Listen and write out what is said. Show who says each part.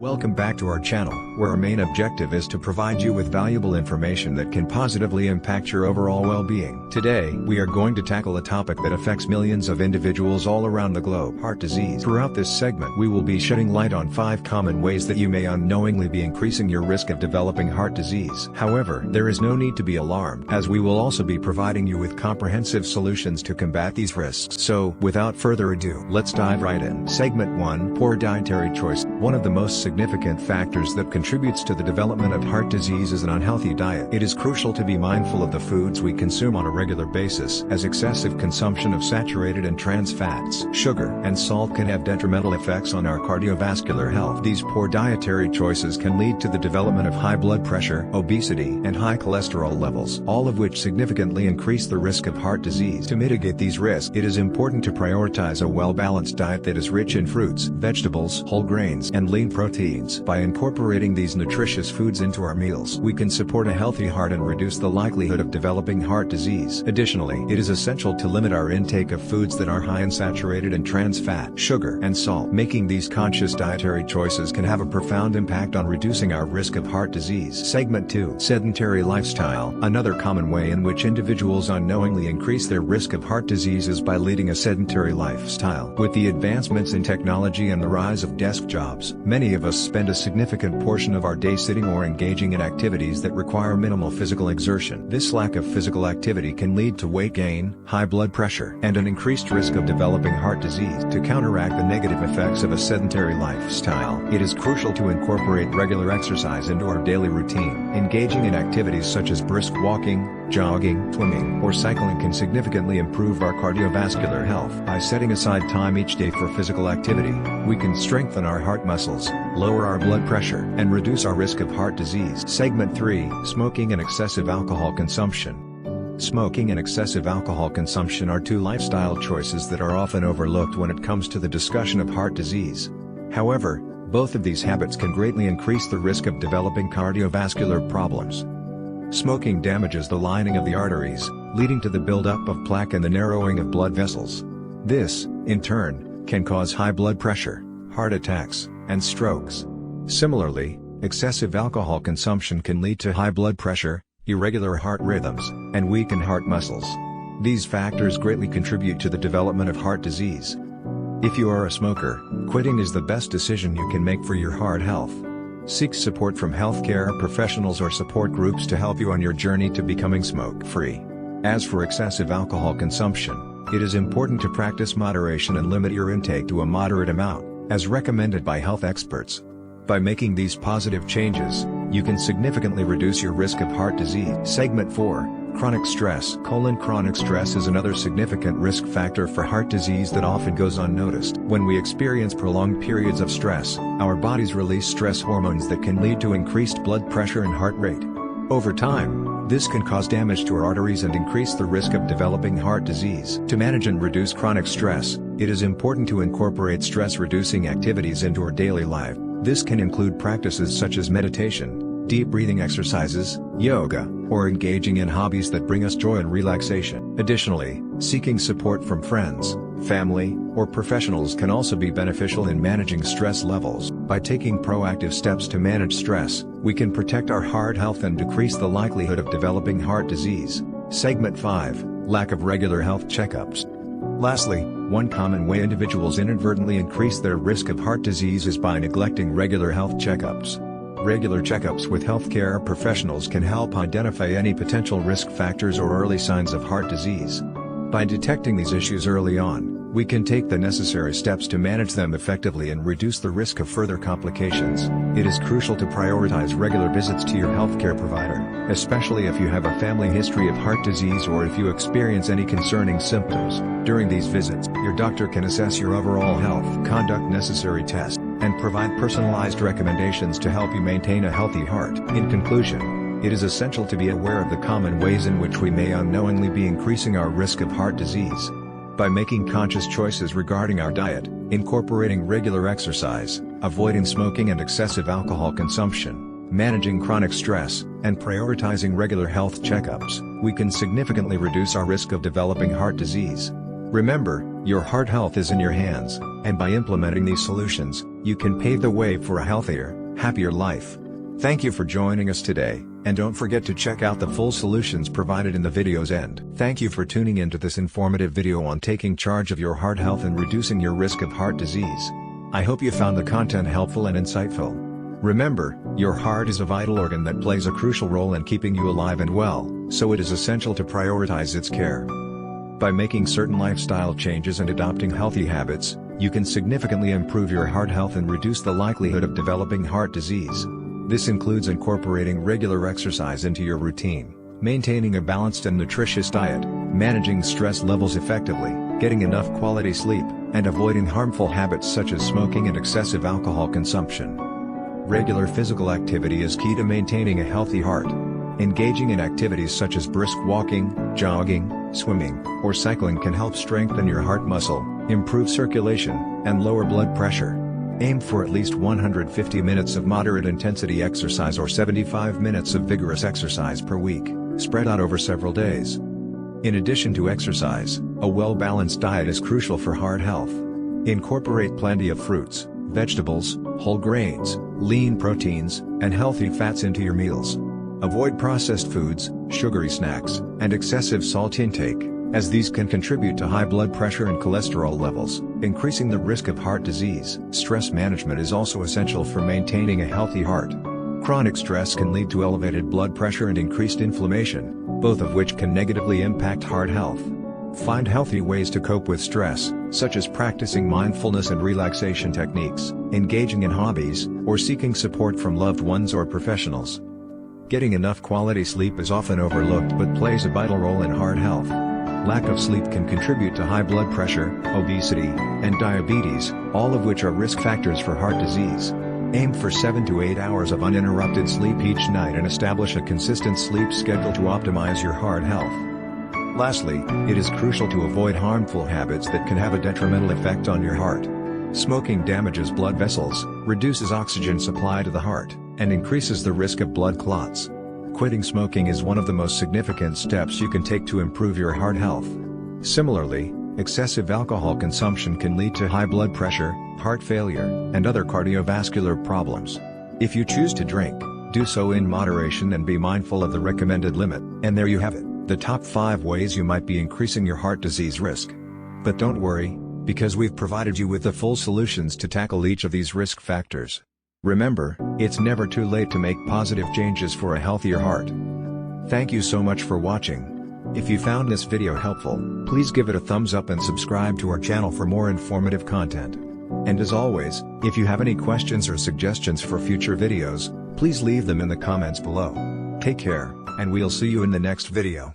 Speaker 1: Welcome back to our channel, where our main objective is to provide you with valuable information that can positively impact your overall well-being. Today, we are going to tackle a topic that affects millions of individuals all around the globe: heart disease. Throughout this segment, we will be shedding light on 5 common ways that you may unknowingly be increasing your risk of developing heart disease. However, there is no need to be alarmed, as we will also be providing you with comprehensive solutions to combat these risks. So, without further ado, let's dive right in. Segment 1: Poor dietary choice. One of the most significant factors that contributes to the development of heart disease is an unhealthy diet. It is crucial to be mindful of the foods we consume on a regular basis, as excessive consumption of saturated and trans fats, sugar, and salt can have detrimental effects on our cardiovascular health. These poor dietary choices can lead to the development of high blood pressure, obesity, and high cholesterol levels, all of which significantly increase the risk of heart disease. To mitigate these risks, it is important to prioritize a well-balanced diet that is rich in fruits, vegetables, whole grains, and lean proteins. By incorporating these nutritious foods into our meals, we can support a healthy heart and reduce the likelihood of developing heart disease. Additionally, it is essential to limit our intake of foods that are high in saturated and trans fat, sugar, and salt. Making these conscious dietary choices can have a profound impact on reducing our risk of heart disease. Segment 2: Sedentary lifestyle. Another common way in which individuals unknowingly increase their risk of heart disease is by leading a sedentary lifestyle. With the advancements in technology and the rise of desk jobs, many of us spend a significant portion of our day sitting or engaging in activities that require minimal physical exertion. This lack of physical activity can lead to weight gain, high blood pressure, and an increased risk of developing heart disease. To counteract the negative effects of a sedentary lifestyle, it is crucial to incorporate regular exercise into our daily routine. Engaging in activities such as brisk walking, jogging, swimming, or cycling can significantly improve our cardiovascular health. By setting aside time each day for physical activity, we can strengthen our heart muscles, lower our blood pressure, and reduce our risk of heart disease. Segment 3: Smoking and excessive alcohol consumption. Smoking and excessive alcohol consumption are 2 lifestyle choices that are often overlooked when it comes to the discussion of heart disease. However, both of these habits can greatly increase the risk of developing cardiovascular problems. Smoking damages the lining of the arteries, leading to the buildup of plaque and the narrowing of blood vessels. This, in turn, can cause high blood pressure, heart attacks, and strokes. Similarly, excessive alcohol consumption can lead to high blood pressure, irregular heart rhythms, and weakened heart muscles. These factors greatly contribute to the development of heart disease. If you are a smoker, quitting is the best decision you can make for your heart health. Seek support from healthcare professionals or support groups to help you on your journey to becoming smoke-free. As for excessive alcohol consumption, it is important to practice moderation and limit your intake to a moderate amount, as recommended by health experts. By making these positive changes, you can significantly reduce your risk of heart disease. Segment 4: Chronic stress. Chronic stress is another significant risk factor for heart disease that often goes unnoticed. When we experience prolonged periods of stress, our bodies release stress hormones that can lead to increased blood pressure and heart rate. Over time, this can cause damage to our arteries and increase the risk of developing heart disease. To manage and reduce chronic stress, it is important to incorporate stress-reducing activities into our daily life. This can include practices such as meditation, deep breathing exercises, yoga, or engaging in hobbies that bring us joy and relaxation. Additionally, seeking support from friends, family, or professionals can also be beneficial in managing stress levels. By taking proactive steps to manage stress, we can protect our heart health and decrease the likelihood of developing heart disease. Segment 5: Lack of regular health checkups. Lastly, one common way individuals inadvertently increase their risk of heart disease is by neglecting regular health checkups. Regular checkups with healthcare professionals can help identify any potential risk factors or early signs of heart disease. By detecting these issues early on, we can take the necessary steps to manage them effectively and reduce the risk of further complications. It is crucial to prioritize regular visits to your healthcare provider, especially if you have a family history of heart disease or if you experience any concerning symptoms. During these visits, your doctor can assess your overall health, conduct necessary tests, and provide personalized recommendations to help you maintain a healthy heart. In conclusion, it is essential to be aware of the common ways in which we may unknowingly be increasing our risk of heart disease. By making conscious choices regarding our diet, incorporating regular exercise, avoiding smoking and excessive alcohol consumption, managing chronic stress, and prioritizing regular health checkups, we can significantly reduce our risk of developing heart disease. Remember, your heart health is in your hands, and by implementing these solutions, you can pave the way for a healthier, happier life. Thank you for joining us today, and don't forget to check out the full solutions provided in the video's end. Thank you for tuning into this informative video on taking charge of your heart health and reducing your risk of heart disease. I hope you found the content helpful and insightful. Remember, your heart is a vital organ that plays a crucial role in keeping you alive and well, so it is essential to prioritize its care. By making certain lifestyle changes and adopting healthy habits, you can significantly improve your heart health and reduce the likelihood of developing heart disease. This includes incorporating regular exercise into your routine, maintaining a balanced and nutritious diet, managing stress levels effectively, getting enough quality sleep, and avoiding harmful habits such as smoking and excessive alcohol consumption. Regular physical activity is key to maintaining a healthy heart. Engaging in activities such as brisk walking, jogging, swimming, or cycling can help strengthen your heart muscle, improve circulation, and lower blood pressure. Aim for at least 150 minutes of moderate intensity exercise or 75 minutes of vigorous exercise per week, spread out over several days. In addition to exercise, a well-balanced diet is crucial for heart health. Incorporate plenty of fruits, vegetables, whole grains, lean proteins, and healthy fats into your meals. Avoid processed foods, sugary snacks, and excessive salt intake, as these can contribute to high blood pressure and cholesterol levels, increasing the risk of heart disease. Stress management is also essential for maintaining a healthy heart. Chronic stress can lead to elevated blood pressure and increased inflammation, both of which can negatively impact heart health. Find healthy ways to cope with stress, such as practicing mindfulness and relaxation techniques, engaging in hobbies, or seeking support from loved ones or professionals. Getting enough quality sleep is often overlooked but plays a vital role in heart health. Lack of sleep can contribute to high blood pressure, obesity, and diabetes, all of which are risk factors for heart disease. Aim for 7 to 8 hours of uninterrupted sleep each night and establish a consistent sleep schedule to optimize your heart health. Lastly, it is crucial to avoid harmful habits that can have a detrimental effect on your heart. Smoking damages blood vessels, reduces oxygen supply to the heart, and increases the risk of blood clots. Quitting smoking is one of the most significant steps you can take to improve your heart health. Similarly, excessive alcohol consumption can lead to high blood pressure, heart failure, and other cardiovascular problems. If you choose to drink, do so in moderation and be mindful of the recommended limit. And there you have it, the top 5 ways you might be increasing your heart disease risk. But don't worry, because we've provided you with the full solutions to tackle each of these risk factors. Remember, it's never too late to make positive changes for a healthier heart. Thank you so much for watching. If you found this video helpful, please give it a thumbs up and subscribe to our channel for more informative content. And as always, if you have any questions or suggestions for future videos, please leave them in the comments below. Take care, and we'll see you in the next video.